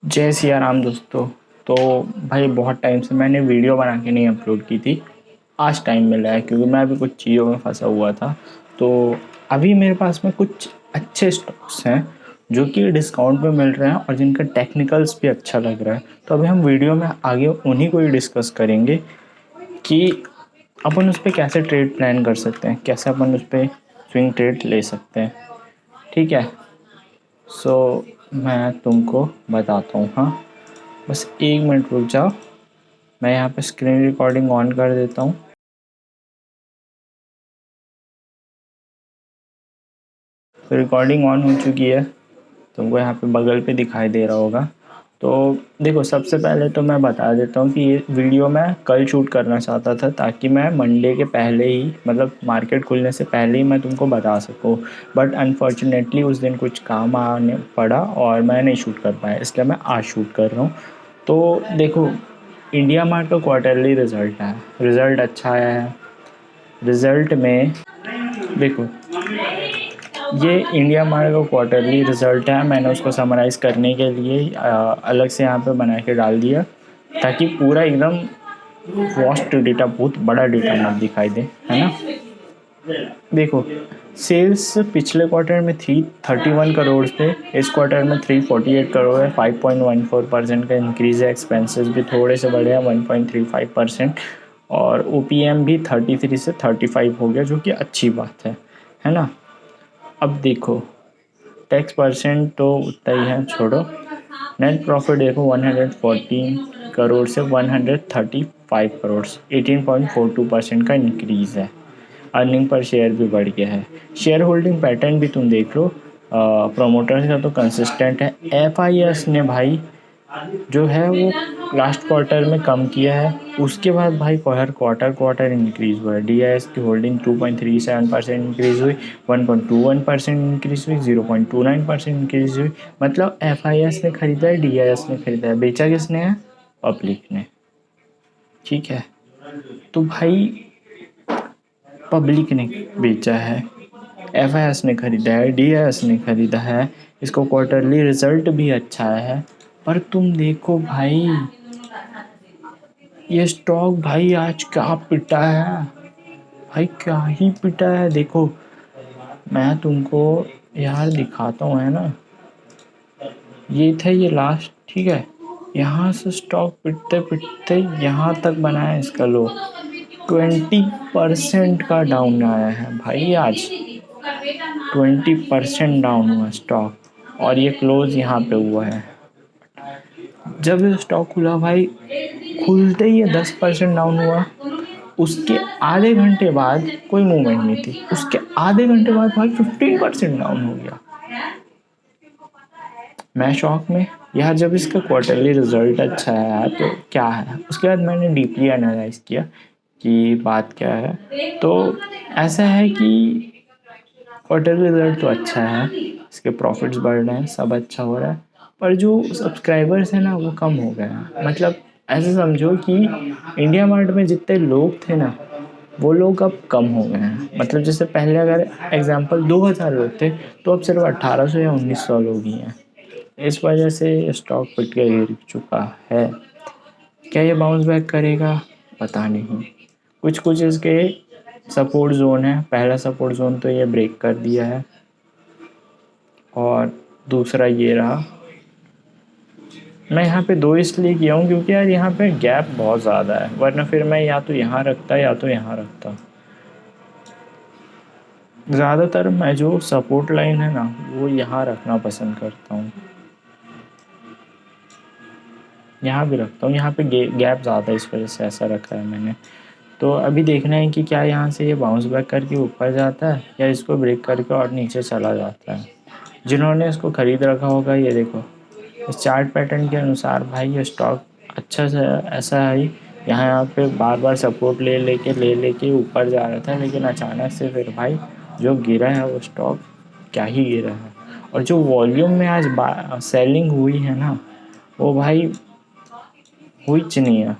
जय सिया राम दोस्तों। तो भाई बहुत टाइम से मैंने वीडियो बना के नहीं अपलोड की थी। आज टाइम मिला है क्योंकि मैं अभी कुछ चीज़ों में फंसा हुआ था। तो अभी मेरे पास में कुछ अच्छे स्टॉक्स हैं जो कि डिस्काउंट पे मिल रहे हैं और जिनका टेक्निकल्स भी अच्छा लग रहा है। तो अभी हम वीडियो में आगे उन्हीं को ही डिस्कस करेंगे कि अपन उस पर कैसे ट्रेड प्लान कर सकते हैं, कैसे अपन उस पर स्विंग ट्रेड ले सकते हैं। ठीक है। सो मैं तुमको बताता हूँ। हाँ, बस 1 मिनट रुक जाओ। मैं यहाँ पे स्क्रीन रिकॉर्डिंग ऑन कर देता हूँ। तो रिकॉर्डिंग ऑन हो चुकी है, तुमको यहाँ पे बगल पे दिखाई दे रहा होगा। तो देखो, सबसे पहले तो मैं बता देता हूँ कि ये वीडियो मैं कल शूट करना चाहता था ताकि मैं मंडे के पहले ही, मतलब मार्केट खुलने से पहले ही मैं तुमको बता सकूँ। बट अनफॉर्चुनेटली उस दिन कुछ काम आने पड़ा और मैं नहीं शूट कर पाया, इसलिए मैं आज शूट कर रहा हूँ। तो देखो, इंडिया मार्ट का क्वार्टरली रिज़ल्ट है, रिज़ल्ट अच्छा आया है। रिज़ल्ट में देखो, ये इंडिया मार्ट का क्वार्टरली रिज़ल्ट है। मैंने उसको समराइज़ करने के लिए अलग से यहाँ पे बना के डाल दिया ताकि पूरा एकदम वास्ट डेटा, बहुत बड़ा डेटा मत दिखाई दे, है ना। देखो, सेल्स पिछले क्वार्टर में 331 करोड़ थे, इस क्वार्टर में 348 करोड़ है। 5.14% का इंक्रीज़ है। एक्सपेंसेस भी थोड़े से बढ़े हैं, 1.35%। और OPM भी 33 से 35 हो गया, जो कि अच्छी बात है ना। अब देखो, टैक्स परसेंट तो उतना ही है, छोड़ो। नेट प्रॉफिट देखो, 114 करोड़ से 135 करोड़, 18.42% का इंक्रीज़ है। अर्निंग पर शेयर भी बढ़ गया है। शेयर होल्डिंग पैटर्न भी तुम देख लो, प्रोमोटर्स का तो कंसिस्टेंट है। FIS ने भाई जो है वो लास्ट क्वार्टर में कम किया है, उसके बाद भाई हर क्वार्टर क्वार्टर इंक्रीज़ हुआ है। DIS की होल्डिंग 2.37% इंक्रीज़ हुई, 1.21% इंक्रीज़ हुई, 0.29% इंक्रीज़ हुई। मतलब FIS ने खरीदा है, DIS ने खरीदा है। बेचा किसने है? पब्लिक ने। ठीक है। तो भाई पब्लिक ने बेचा है, FIS ने खरीदा है, DIS ने खरीदा है। इसको क्वार्टरली रिजल्ट भी अच्छा है। पर तुम देखो भाई, ये स्टॉक भाई आज क्या पिटा है, भाई क्या ही पिटा है। देखो, मैं तुमको यार दिखाता हूँ, है ना। ये था ये लास्ट, ठीक है। यहाँ से स्टॉक पिटते पिटते यहाँ तक बनाया इसका लो। 20% का डाउन आया है भाई आज। 20% डाउन हुआ स्टॉक और ये क्लोज यहाँ पे हुआ है। जब ये स्टॉक खुला भाई, खुलते ही ये 10% डाउन हुआ। उसके आधे घंटे बाद कोई मूवमेंट नहीं थी, उसके आधे घंटे बाद भाई 15% डाउन हो गया। मैं शॉक में यार, जब इसका क्वार्टरली रिजल्ट अच्छा है तो क्या है। उसके बाद मैंने डीपली एनालाइज किया कि बात क्या है। तो ऐसा है कि क्वार्टरली रिजल्ट तो अच्छा है, इसके प्रॉफिट्स बढ़ रहे हैं, सब अच्छा हो रहा है। पर जो सब्सक्राइबर्स हैं ना, वो कम हो गए हैं। मतलब ऐसे समझो कि इंडिया मार्ट में जितने लोग थे ना, वो लोग अब कम हो गए हैं। मतलब जैसे पहले अगर एग्जांपल 2000 लोग थे, तो अब सिर्फ 1800 या 1900 लोग ही हैं। इस वजह से स्टॉक पिट के गिर चुका है। क्या ये बाउंस बैक करेगा? पता नहीं। कुछ कुछ इसके सपोर्ट जोन है। पहला सपोर्ट जोन तो ये ब्रेक कर दिया है और दूसरा ये रहा। मैं यहाँ पे 2 इसलिए किया हूँ क्योंकि यार यहाँ पे गैप बहुत ज़्यादा है, वरना फिर मैं या तो यहाँ रखता या तो यहाँ रखता। ज़्यादातर मैं जो सपोर्ट लाइन है ना, वो यहाँ रखना पसंद करता हूँ। यहाँ भी रखता हूँ, यहाँ पे गैप ज़्यादा है, इस वजह से ऐसा रखा है मैंने। तो अभी देखना है कि क्या यहाँ से ये बाउंस बैक करके ऊपर जाता है या इसको ब्रेक करके और नीचे चला जाता है। जिन्होंने इसको ख़रीद रखा होगा, ये देखो, इस चार्ट पैटर्न के अनुसार भाई ये स्टॉक अच्छा से ऐसा है, यहाँ पे बार बार सपोर्ट ले लेके ऊपर जा रहा था, लेकिन अचानक से फिर भाई जो गिरा है वो स्टॉक क्या ही गिरा है। और जो वॉल्यूम में आज सेलिंग हुई है ना, वो भाई हुई नहीं है।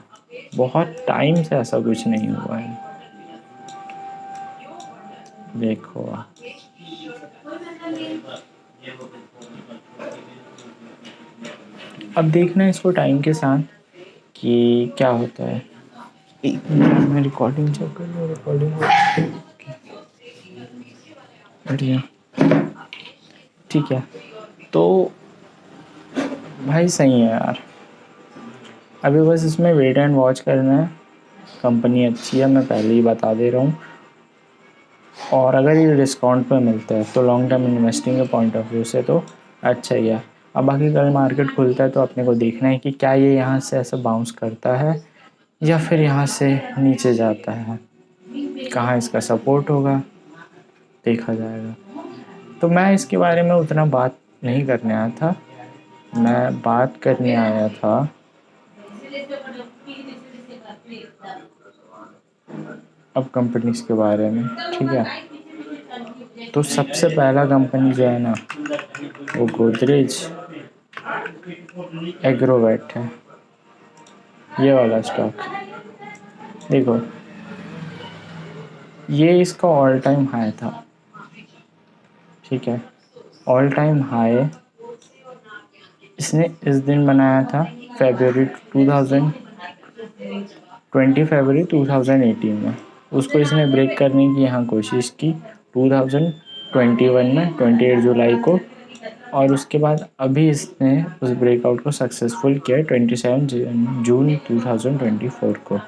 बहुत टाइम से ऐसा कुछ नहीं हुआ है। देखो, अब देखना है इसको टाइम के साथ कि क्या होता है। एक मिनट मैं रिकॉर्डिंग चेक कर लूँ, रिकॉर्डिंग बढ़िया, ठीक है। तो भाई सही है यार, अभी बस इसमें वेट एंड वॉच करना है। कंपनी अच्छी है, मैं पहले ही बता दे रहा हूँ, और अगर ये डिस्काउंट पे मिलता है तो लॉन्ग टर्म इन्वेस्टिंग के पॉइंट ऑफ व्यू से तो अच्छा ही है। अब बाकी कल मार्केट खुलता है तो अपने को देखना है कि क्या ये यहाँ से ऐसा बाउंस करता है या फिर यहाँ से नीचे जाता है, कहाँ इसका सपोर्ट होगा देखा जाएगा। तो मैं इसके बारे में उतना बात नहीं करने आया था, मैं बात करने आया था अब कंपनीज के बारे में, ठीक है। तो सबसे पहला कंपनी जो है ना वो गोदरेज एग्रोवेट है, ये वाला स्टॉक। देखो ये इसका ऑल टाइम हाई था, ठीक है, ऑल टाइम हाई इसने इस दिन बनाया था फरवरी 2018 में। उसको इसने ब्रेक करने की यहाँ कोशिश की 2021 में 28 जुलाई को, और उसके बाद अभी इसने उस ब्रेकआउट को सक्सेसफुल किया 27 जून 2024 को।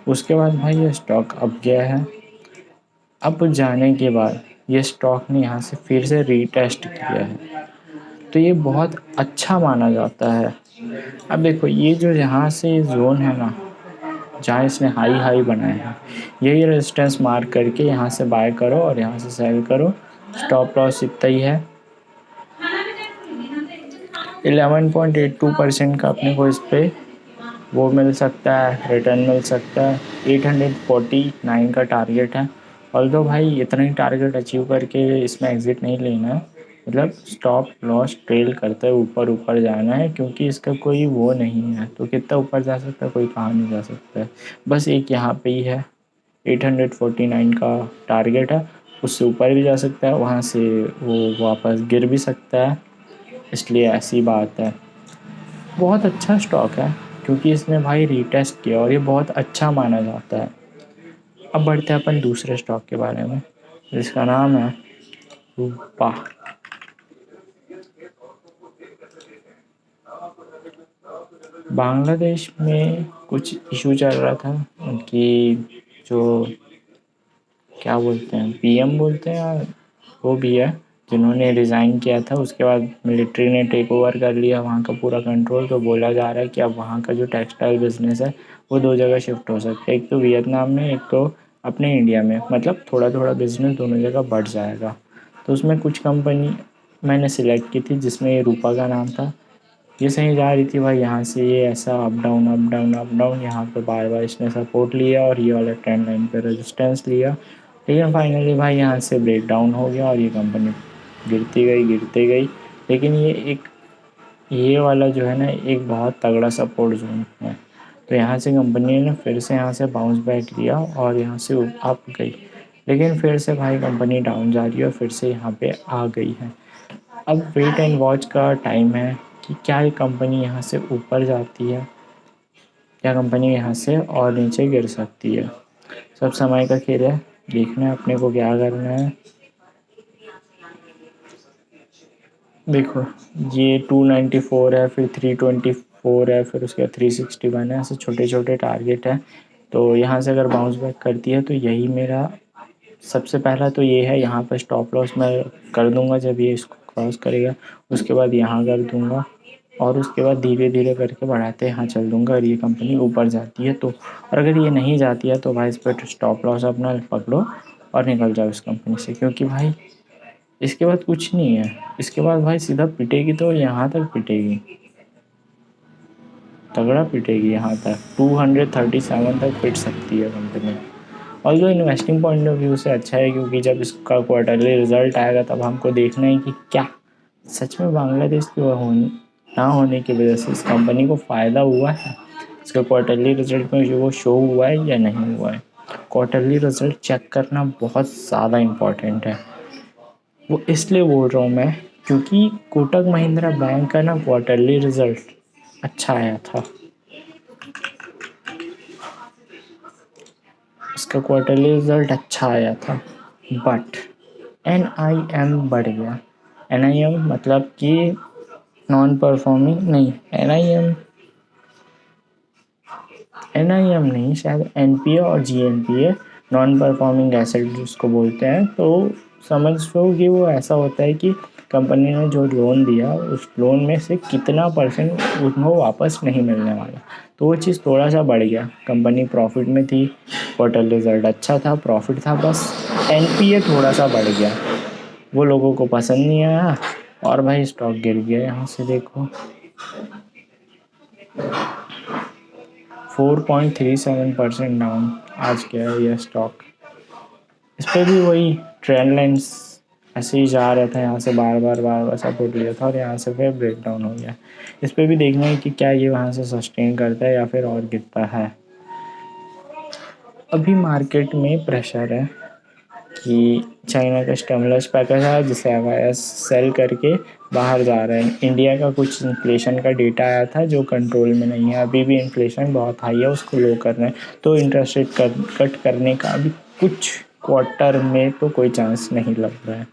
उसके बाद भाई ये स्टॉक अब गया है। अब जाने के बाद ये स्टॉक ने यहाँ से फिर से रीटेस्ट किया है, तो ये बहुत अच्छा माना जाता है। अब देखो ये जो यहाँ से जोन है ना जहाँ इसने हाई हाई बनाए हैं, यही रेजिस्टेंस मार्क करके यहाँ से बाय करो और यहाँ से सेल करो। स्टॉप लॉस इतना ही है 11.82% का अपने को इस पर वो मिल सकता है, रिटर्न मिल सकता है। 849 का टारगेट है, ऑल्दो भाई इतना ही टारगेट अचीव करके इसमें एग्ज़िट नहीं लेना है, मतलब स्टॉप लॉस ट्रेल करते हुए ऊपर ऊपर जाना है, क्योंकि इसका कोई वो नहीं है। तो कितना ऊपर जा सकता है, कोई कहाँ नहीं जा सकता है, बस एक यहाँ पे ही है 849 का टारगेट है। उससे ऊपर भी जा सकता है, वहाँ से वो वापस गिर भी सकता है, इसलिए ऐसी बात है। बहुत अच्छा स्टॉक है क्योंकि इसने भाई रीटेस्ट किया और ये बहुत अच्छा माना जाता है। अब बढ़ते हैं अपन दूसरे स्टॉक के बारे में जिसका नाम है रूपा। बांग्लादेश में कुछ इशू चल रहा था, उनकी जो क्या बोलते हैं पीएम बोलते हैं या वो भी है जिन्होंने रिज़ाइन किया था, उसके बाद मिलिट्री ने टेक ओवर कर लिया वहाँ का पूरा कंट्रोल। तो बोला जा रहा है कि अब वहाँ का जो टेक्सटाइल बिजनेस है वो दो जगह शिफ्ट हो सकता है, एक तो वियतनाम में, एक तो अपने इंडिया में। मतलब थोड़ा थोड़ा बिजनेस दोनों जगह बढ़ जाएगा। तो उसमें कुछ कंपनी मैंने सिलेक्ट की थी जिसमें ये रूपा का नाम था। ये सही जा रही थी भाई, यहाँ से ये ऐसा up down up down up down, यहाँ पे बार बार इसने सपोर्ट लिया और ये वाला ट्रेंड लाइन पे रेजिस्टेंस लिया, लेकिन फाइनली भाई यहाँ से ब्रेक डाउन हो गया और ये कंपनी गिरती गई। लेकिन ये वाला जो है ना एक बहुत तगड़ा सपोर्ट जोन है, तो यहाँ से कंपनी ने फिर से यहाँ से बाउंस बैक लिया और यहाँ से अप गई, लेकिन फिर से भाई कंपनी डाउन जा रही है और फिर से यहाँ पे आ गई है। अब वेट एंड वॉच का टाइम है कि क्या ये कंपनी यहाँ से ऊपर जाती है, क्या कंपनी यहाँ से और नीचे गिर सकती है। सब समय का खेल है, देखना है अपने को क्या करना है। देखो ये 294 है, फिर 324 है, फिर उसके बाद 361 है, ऐसे छोटे छोटे टारगेट है। तो यहाँ से अगर बाउंस बैक करती है तो यही मेरा सबसे पहला तो ये है, यहाँ पर स्टॉप लॉस मैं कर दूंगा जब ये इसको क्रॉस करेगा। उसके बाद यहाँ कर दूंगा और उसके बाद धीरे धीरे करके बढ़ाते यहाँ चल दूंगा और ये कंपनी ऊपर जाती है तो। और अगर ये नहीं जाती है तो भाई इस पर स्टॉप लॉस अपना पकड़ो और निकल जाओ इस कंपनी से, क्योंकि भाई इसके बाद कुछ नहीं है। इसके बाद भाई सीधा पिटेगी तो यहाँ तक पिटेगी, तगड़ा पिटेगी, यहाँ तक 237 तक पिट सकती है कंपनी। और जो इन्वेस्टिंग पॉइंट ऑफ व्यू से अच्छा है, क्योंकि जब इसका क्वार्टरली रिजल्ट आएगा तब हमको देखना है कि क्या सच में बांग्लादेश के ना होने की वजह से इस कंपनी को फ़ायदा हुआ है, इसका क्वार्टरली रिजल्ट में जो वो शो हुआ है या नहीं हुआ है। क्वार्टरली रिजल्ट चेक करना बहुत ज़्यादा इम्पॉर्टेंट है। वो इसलिए बोल रहा हूँ मैं क्योंकि कोटक महिंद्रा बैंक का ना क्वार्टरली रिजल्ट अच्छा आया था, इसका क्वार्टरली रिजल्ट अच्छा आया था, बट NIM बढ़ गया। NIM मतलब कि नॉन परफॉर्मिंग नहीं, NIM नहीं, शायद NPA और GNPA, नॉन परफॉर्मिंग एसेट जिसको बोलते हैं। तो समझ लो कि वो ऐसा होता है कि कंपनी ने जो लोन दिया उस लोन में से कितना परसेंट उनको वापस नहीं मिलने वाला। तो वो चीज़ थोड़ा सा बढ़ गया, कंपनी प्रॉफिट में थी, क्वार्टर रिजल्ट अच्छा था, प्रॉफिट था, बस NPA थोड़ा सा बढ़ गया, वो लोगों को पसंद नहीं आया और भाई स्टॉक गिर गया। यहाँ से देखो 4.37% डाउन आज क्या है ये स्टॉक। इस पर भी वही ट्रेंड लाइन्स ऐसे ही जा रहा था, यहाँ से बार बार सपोर्ट लिया था और यहाँ से फिर ब्रेक डाउन हो गया। इस पर भी देखना है कि क्या ये वहाँ से सस्टेन करता है या फिर और गिरता है। अभी मार्केट में प्रेशर है कि चाइना का स्टिमुलस पैकेज है जिसे एवाईएस सेल करके बाहर जा रहे हैं। इंडिया का कुछ इन्फ्लेशन का डेटा आया था जो कंट्रोल में नहीं है, अभी भी इन्फ्लेशन बहुत हाई है, उसको लो कर रहे हैं। तो इंटरेस्ट रेट कट करने का अभी कुछ क्वार्टर में तो कोई चांस नहीं लग रहा है।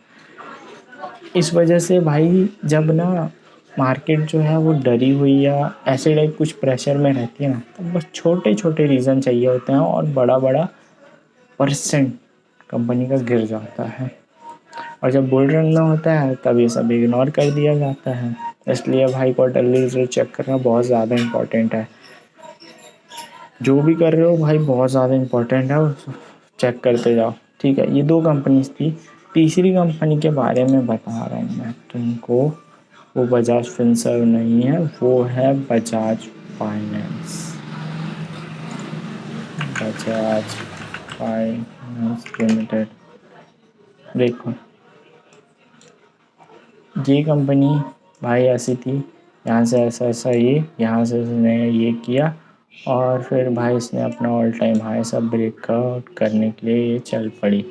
इस वजह से भाई जब ना मार्केट जो है वो डरी हुई या ऐसे टाइप कुछ प्रेशर में रहती है ना, तो बस छोटे छोटे रीज़न चाहिए होते हैं और बड़ा बड़ा परसेंट कंपनी का गिर जाता है। और जब बुल रन में होता है तब ये सब इग्नोर कर दिया जाता है। इसलिए भाई क्वार्टरली रिजल्ट चेक करना बहुत ज़्यादा इम्पोर्टेंट है। जो भी कर रहे हो भाई बहुत ज़्यादा इम्पोर्टेंट है, चेक करते जाओ। ठीक है, ये 2 कंपनीज थी। तीसरी कंपनी के बारे में बता रहा हूँ मैं तुमको, वो बजाज फिनसर्व नहीं है, वो है Bajaj finance. Bajaj finance limited. देखो ये कंपनी भाई ऐसी थी, यहाँ से ऐसा ऐसा ये, यहाँ से इसने ये किया और फिर भाई इसने अपना ऑल टाइम हाई सब ब्रेकआउट करने के लिए ये चल पड़ी।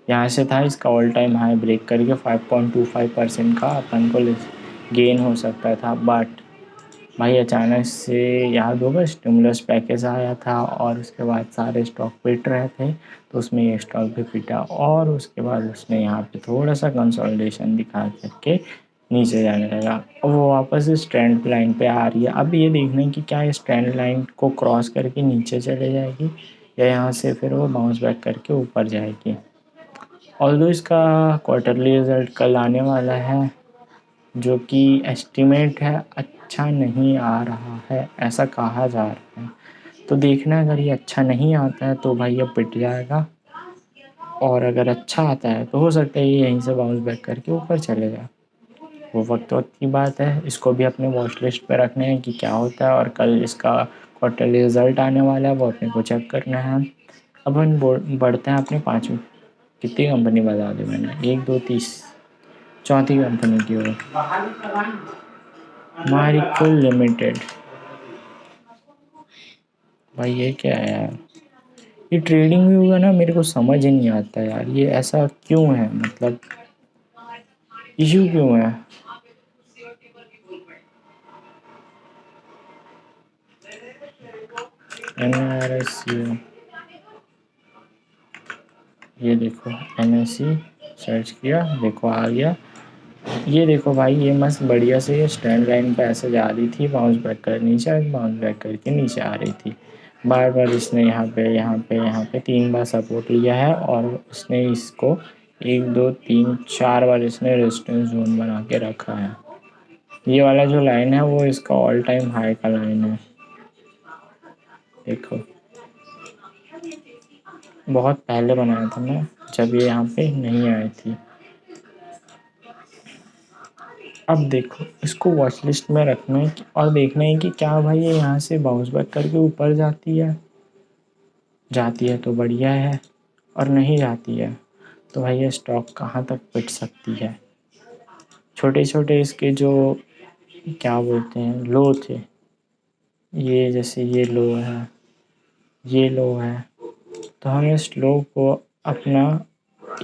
यहाँ से था इसका ऑल टाइम हाई ब्रेक करके 5.25% का अपन को गेन हो सकता था, बट भाई अचानक से याद होगा स्टिमुलस पैकेज आया था और उसके बाद सारे स्टॉक पिट रहे थे, तो उसमें ये स्टॉक भी पिटा और उसके बाद उसने यहाँ पे थोड़ा सा कंसोलिडेशन दिखा करके नीचे जाने लगा। अब वो वापस इस ट्रेंड लाइन पे आ रही है। अब ये देखना है कि क्या इस ट्रेंड लाइन को क्रॉस करके नीचे चले जाएगी या यहाँ से फिर वो बाउंस बैक करके ऊपर जाएगी। ऑल्दो इसका क्वार्टरली रिजल्ट कल आने वाला है, जो कि एस्टिमेट है अच्छा नहीं आ रहा है, ऐसा कहा जा रहा है। तो देखना अगर ये अच्छा नहीं आता है तो भाई ये पिट जाएगा, और अगर अच्छा आता है तो हो सकता है ये यहीं से बाउंस बैक करके ऊपर चले जाए। वो वक्त की बात है, इसको भी अपने वॉच लिस्ट पे रखना है कि क्या होता है। और कल इसका क्वार्टरली रिजल्ट आने वाला है, वो अपने को चेक करना है। अब हम बढ़ते हैं अपनी 5वीं, कितनी कंपनी बता दी मैंने, 1 2 30, चौथी कंपनी की ओर, मारिको लिमिटेड। भाई ये क्या है यार, ये ट्रेडिंग भी होगा ना, मेरे को समझ ही नहीं आता यार ये ऐसा क्यों है, मतलब इशू क्यों है। NRSU, ये देखो NSE सर्च किया, देखो आ गया। ये देखो भाई ये मस्त बढ़िया से ये स्टैंड लाइन पे ऐसे जा रही थी, बाउंस बैक कर नीचे, बाउंस बैक करके नीचे आ रही थी। बार बार इसने यहाँ पे 3 बार सपोर्ट लिया है और उसने इसको 1 2 3 4 बार इसने रेजिस्टेंस जोन बना के रखा है। ये वाला जो लाइन है वो इसका ऑल टाइम हाई का लाइन है। देखो बहुत पहले बनाया था मैं, जब ये यहाँ पे नहीं आई थी। अब देखो इसको वॉच लिस्ट में रखना है और देखना है कि क्या भाई ये यहाँ से बाउंस बैक करके ऊपर जाती है, जाती है तो बढ़िया है, और नहीं जाती है तो भाई ये स्टॉक कहाँ तक पिट सकती है। छोटे छोटे इसके जो क्या बोलते हैं लो थे, ये जैसे ये लो है, ये लो है, तो हम इस लो को अपना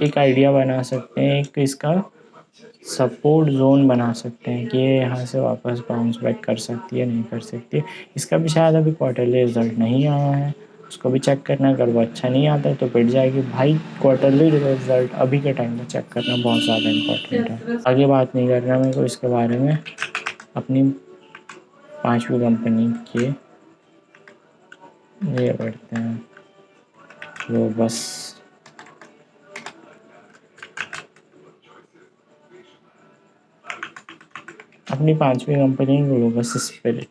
एक आइडिया बना सकते हैं, एक इसका सपोर्ट जोन बना सकते हैं कि ये यहाँ से वापस बाउंस बैक कर सकती है, नहीं कर सकती है। इसका भी शायद अभी क्वार्टरली रिजल्ट नहीं आया है, उसको भी चेक करना है। अगर वो अच्छा नहीं आता है तो पिट जाएगी भाई। क्वार्टरली रिजल्ट अभी के टाइम में चेक करना बहुत ज़्यादा इम्पोर्टेंट है। आगे बात नहीं करना मेरे को इसके बारे में, अपनी 5वीं कंपनी के ये बढ़ते हैं वो बस। अपनी 5वीं कंपनी ग्लोबस स्पिरिट,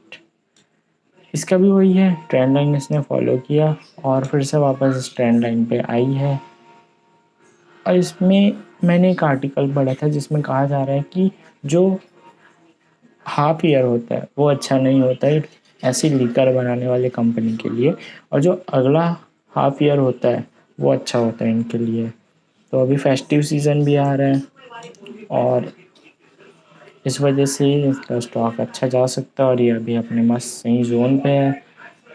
इसका भी वही है, ट्रेंड लाइन इसने फॉलो किया और फिर से वापस इस ट्रेंड लाइन पे आई है। और इसमें मैंने एक आर्टिकल पढ़ा था जिसमें कहा जा रहा है कि जो हाफ ईयर होता है वो अच्छा नहीं होता है ऐसी लीकर बनाने वाले कंपनी के लिए, और जो अगला हाफ ईयर होता है वो अच्छा होता है इनके लिए। तो अभी फेस्टिव सीज़न भी आ रहा है और इस वजह से इसका स्टॉक अच्छा जा सकता है और ये अभी अपने मस्त सही जोन पे है।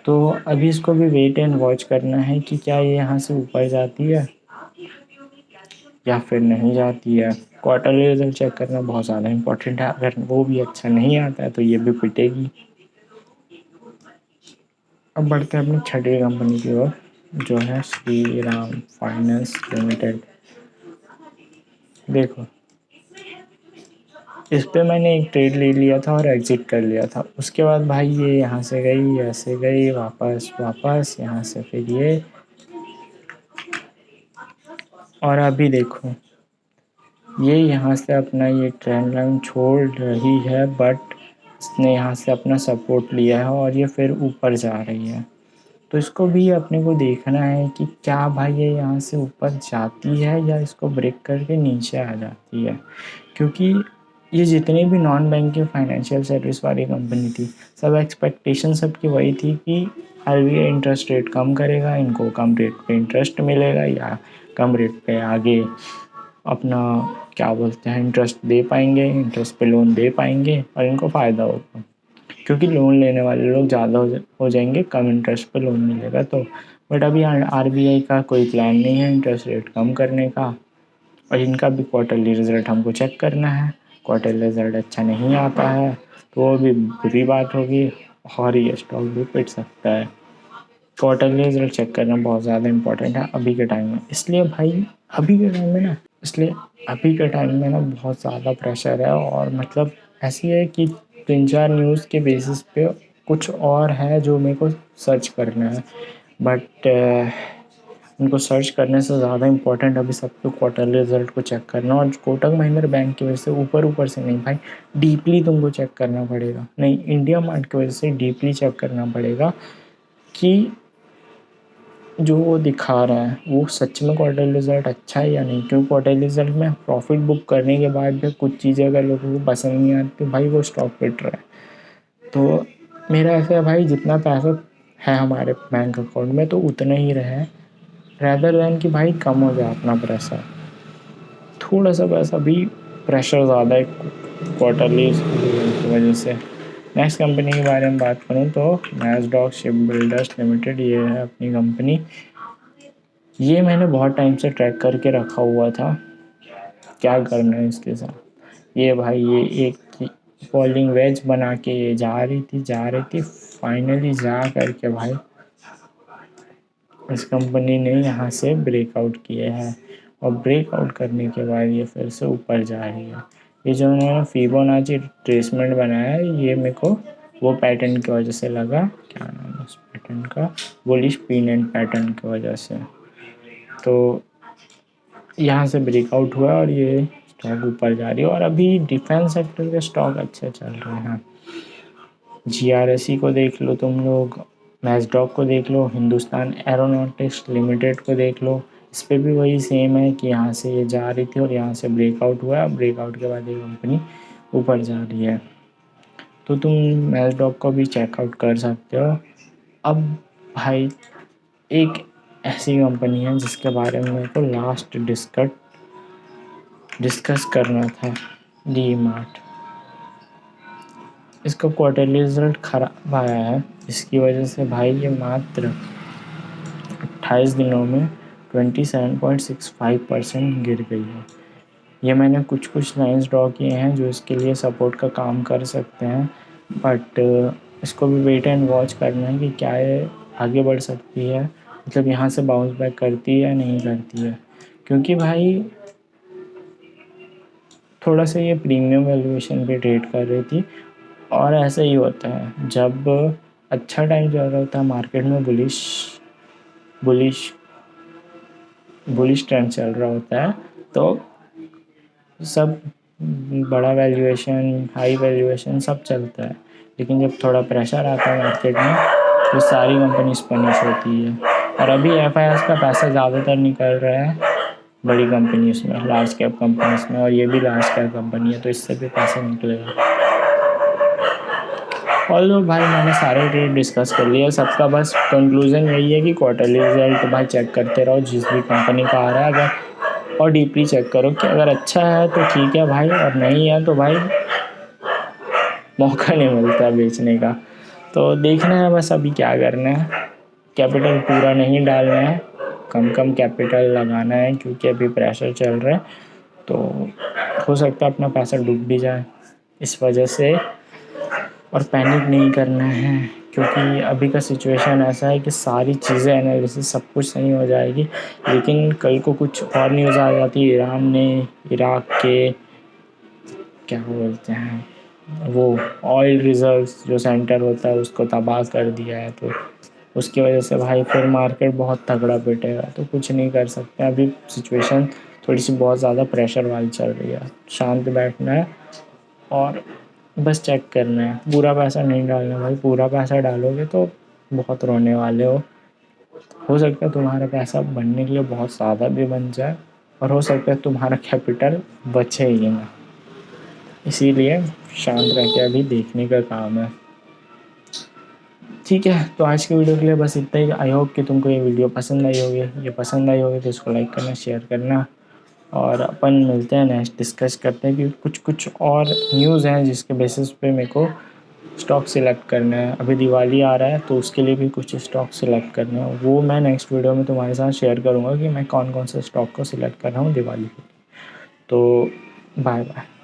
तो अभी इसको भी वेट एंड वॉच करना है कि क्या ये यहाँ से ऊपर जाती है या फिर नहीं जाती है। क्वार्टरली रिजल्ट चेक करना बहुत ज़्यादा इम्पोर्टेंट है, अगर वो भी अच्छा नहीं आता है तो ये भी पिटेगी। अब बढ़ते हैं अपनी 6वीं कंपनी की ओर, जो है श्री राम फाइनेंस लिमिटेड। देखो, इस पे मैंने एक ट्रेड ले लिया था और एग्ज़िट कर लिया था। उसके बाद भाई ये यहाँ से गई, ऐसे गई, वापस वापस यहाँ से, फिर ये, और अभी देखो ये यहाँ से अपना ये ट्रेंड लाइन छोड़ रही है, बट इसने यहाँ से अपना सपोर्ट लिया है और ये फिर ऊपर जा रही है। तो इसको भी अपने को देखना है कि क्या भाई ये यहाँ से ऊपर जाती है या इसको ब्रेक करके नीचे आ जाती है। क्योंकि ये जितनी भी नॉन बैंकिंग फाइनेंशियल सर्विस वाली कंपनी थी, सब एक्सपेक्टेशन सबकी वही थी कि आरबीआई इंटरेस्ट रेट कम करेगा, इनको कम रेट पे इंटरेस्ट मिलेगा या कम रेट पे आगे अपना क्या बोलते हैं इंटरेस्ट दे पाएंगे, इंटरेस्ट पे लोन दे पाएंगे और इनको फ़ायदा होगा क्योंकि लोन लेने वाले लोग ज़्यादा हो जाएंगे, कम इंटरेस्ट पे लोन मिलेगा तो। बट अभी आरबीआई का कोई प्लान नहीं है इंटरेस्ट रेट कम करने का, और इनका भी क्वार्टरली रिज़ल्ट हमको चेक करना है। क्वार्टरली रिज़ल्ट अच्छा नहीं आता है तो वो भी बुरी बात होगी और ये स्टॉक भी पिट सकता है। क्वार्टरली रिज़ल्ट चेक करना बहुत ज़्यादा इंपॉर्टेंट है अभी के टाइम में। इसलिए भाई अभी के टाइम में ना इसलिए अभी के टाइम में ना बहुत ज़्यादा प्रेशर है, और मतलब ऐसी है कि 3-4 न्यूज़ के बेसिस पे कुछ और है जो मेरे को सर्च करना है, बट उनको सर्च करने से ज़्यादा इम्पोर्टेंट अभी सबको क्वार्टरली रिजल्ट को चेक करना। और कोटक महिंद्रा बैंक की वजह से ऊपर ऊपर से नहीं भाई, डीपली तुमको चेक करना पड़ेगा। नहीं, इंडिया मार्ट की वजह से डीपली चेक करना पड़ेगा कि जो वो दिखा रहा है वो सच में क्वार्टरली रिजल्ट अच्छा है या नहीं। क्योंकि क्वार्टरली रिजल्ट में प्रॉफिट बुक करने के बाद भी कुछ चीज़ें अगर लोगों को पसंद नहीं आती तो भाई वो स्टॉक पिट रहा है। तो मेरा ऐसा है भाई, जितना पैसा है हमारे बैंक अकाउंट में तो उतना ही रहे, रैदर दैन कि भाई कम हो जाए अपना पैसा। थोड़ा सा पैसा भी प्रेशर ज़्यादा है क्वार्टरली की वजह से। नेक्स्ट कंपनी के बारे में बात करूँ तो मैजडॉक शिप बिल्डर्स लिमिटेड, ये है अपनी कंपनी। ये मैंने बहुत टाइम से ट्रैक करके रखा हुआ था क्या करना है इसके साथ। ये भाई ये एक फॉलिंग वेज बना के ये जा रही थी फाइनली जा करके भाई इस कंपनी ने यहाँ से ब्रेकआउट किए हैं, और ब्रेकआउट करने के बाद ये फिर से ऊपर जा रही है। ये जो उन्होंने फिबोनाची ट्रेसमेंट बनाया है ये मेरे को वो पैटर्न की वजह से लगा, क्या नाम है उस पैटर्न का, बुलिश पिन एंड पैटर्न की वजह से। तो यहाँ से ब्रेकआउट हुआ और ये स्टॉक ऊपर जा रही है। और अभी डिफेंस सेक्टर के स्टॉक अच्छे चल रहे हैं। जीआरएसई को देख लो तुम लोग, मैजडॉक को देख लो, हिंदुस्तान एरोनॉटिक्स लिमिटेड को देख लो। इस पर भी वही सेम है कि यहाँ से ये जा रही थी और यहाँ से ब्रेकआउट हुआ, ब्रेकआउट के बाद ये कंपनी ऊपर जा रही है। तो तुम मैजडॉक को भी चेकआउट कर सकते हो। अब भाई एक ऐसी कंपनी है जिसके बारे में मेरे को लास्ट डिस्कस करना था, डी मार्ट। इसका क्वार्टरली रिजल्ट खराब आया है, इसकी वजह से भाई ये मात्र 28 दिनों में 27.65% गिर गई है। ये मैंने कुछ कुछ लाइंस ड्रॉ किए हैं जो इसके लिए सपोर्ट का काम कर सकते हैं, बट इसको भी वेट एंड वॉच करना है कि क्या ये आगे बढ़ सकती है, मतलब यहाँ से बाउंस बैक करती है या नहीं करती है। क्योंकि भाई थोड़ा सा ये प्रीमियम वैल्यूएशन पे ट्रेड कर रही थी, और ऐसा ही होता है जब अच्छा टाइम चल रहा होता है मार्केट में, बुलिश बुलिश ट्रेंड चल रहा होता है, तो सब बड़ा वैल्यूएशन, हाई वैल्यूएशन सब चलता है। लेकिन जब थोड़ा प्रेशर आता है मार्केट में तो सारी कंपनीज पनिश होती है। और अभी एफआईआईस का पैसा ज़्यादातर निकल रहा है बड़ी कंपनीज में, लार्ज कैप कंपनीज में, और ये भी लार्ज कैप कंपनी है तो इससे भी पैसा निकलेगा। ऑल्दो भाई मैंने सारे ट्रेड डिस्कस कर लिया, सबका बस कंक्लूजन यही है कि क्वार्टरली रिजल्ट भाई चेक करते रहो जिस भी कंपनी का आ रहा है, अगर और डीपली चेक करो कि अगर अच्छा है तो ठीक है भाई, और नहीं है तो भाई मौका नहीं मिलता बेचने का। तो देखना है बस अभी क्या करना है, कैपिटल पूरा नहीं डालना है, कम कम कैपिटल लगाना है, क्योंकि अभी प्रेशर चल रहा है तो हो सकता है अपना पैसा डूब भी जाए इस वजह से। और पैनिक नहीं करना है, क्योंकि अभी का सिचुएशन ऐसा है कि सारी चीज़ें एनालिसिस सब कुछ सही हो जाएगी, लेकिन कल को कुछ और न्यूज़ आ जाती है, ईरान ने इराक के क्या बोलते हैं वो ऑयल रिजर्व्स जो सेंटर होता है उसको तबाह कर दिया है, तो उसकी वजह से भाई फिर मार्केट बहुत तगड़ा पिटेगा। तो कुछ नहीं कर सकते, अभी सिचुएशन थोड़ी सी बहुत ज़्यादा प्रेशर वाली चल रही है, शांत बैठना है और बस चेक करना है, पूरा पैसा नहीं डालना भाई, पूरा पैसा डालोगे तो बहुत रोने वाले हो सकता है तुम्हारा पैसा बनने के लिए बहुत ज़्यादा भी बन जाए, और हो सकता है तुम्हारा कैपिटल बचे ही ना, इसीलिए शांत रह के अभी देखने का काम है। ठीक है, तो आज की वीडियो के लिए बस इतना ही। आई होप कि तुमको ये वीडियो पसंद आई होगी, ये पसंद आई होगी तो इसको लाइक करना, शेयर करना, और अपन मिलते हैं नेक्स्ट, डिस्कस करते हैं कि कुछ कुछ और न्यूज़ हैं जिसके बेसिस पे मेरे को स्टॉक सिलेक्ट करना है। अभी दिवाली आ रहा है तो उसके लिए भी कुछ स्टॉक सिलेक्ट करने हैं, वो मैं नेक्स्ट वीडियो में तुम्हारे साथ शेयर करूँगा कि मैं कौन कौन से स्टॉक को सिलेक्ट कर रहा हूँ दिवाली के लिए। तो बाय बाय।